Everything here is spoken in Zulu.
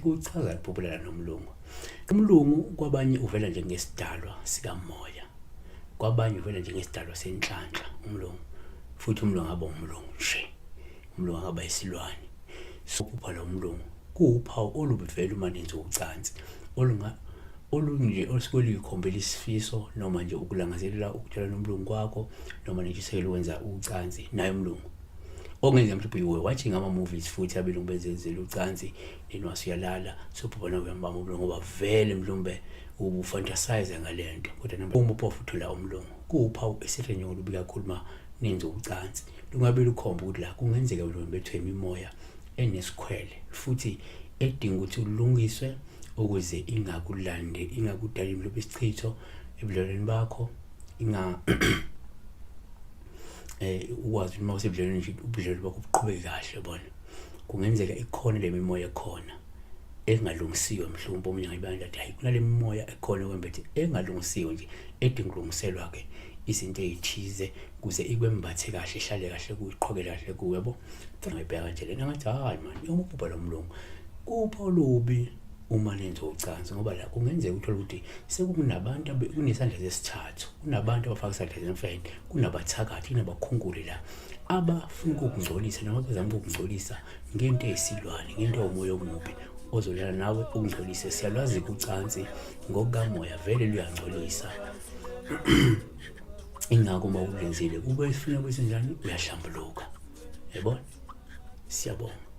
Kuchaza liphuphelana nomlungu. Umlungu kwabanye uvela njengesidalwa sikamoya, kwabanye uvela njengesidalwa senhlanhla umlungu, futhi umlungu angaba umlungu nje, umlungu angaba isilwane. So kuphala umlungu kuwuphawu oluvela uma nenza ucansi olunje osuke luyikhombela isifiso noma nje ukulangazelela ukuthola nomlungu wakho noma nentshisekelo ukwenza ucansi naye umlungu. Okungenza mhlawumbe iwe watching ama-movies futhi abelungu bezenzela ucansi then wasuyalala sophubana uyambamba umlungu ngoba vele mhlawumbe ubufantasize ngale nto. Kodwa uma uphofu uthola umlungu kuwuphawu esihle nje olubi kakhulu uma nenza ucansi. Lungabe lukhomba ukuthi la kungenzeka mhlawumbe bethwe imimoya enesikhwele futhi edinga ukuthi ulungiswe ukuze ingakudali mhlawumbe isichitho ebudlelweni bakho, ukwazi uma usebudlelweni nje ubudlelwano bakho buqhubeke kahle bona. Kungenzeka ikhona le mimoya ekhona engalungisiwe mhlawumbe omunye ngibanda ukuthi hayi kunale mimoya ekhona kwembethe engalungisiwe nje edinga ukulungiselwa ke izinto ezithize kuze ikwembathe kahle ihlale kahle kuyiqhokela kahle kuwe yabo. Ngibheka nje lena ngathi hayi man uma ubhubha lo mlungu kupha olubi uma nenza ucansi ngoba la kungenzeka uthola ukuthi sekunabantu kunesandla sesithathu, kunabantu abafaka isandla semfene, kunabathakathi, kunabakhunkuli la abafuna ukungcolisa noma bezama ukungcolisa ngento eyisilwane, ngento yomoya omubi ozolala nawe ukungcolise. Siyalwazi ucansi ngokukamoya vele luyangcolisa. Ingakho uma ulenzile kube sifuna kwesenjani uyahlambuluka. Yebo? Siyabonga.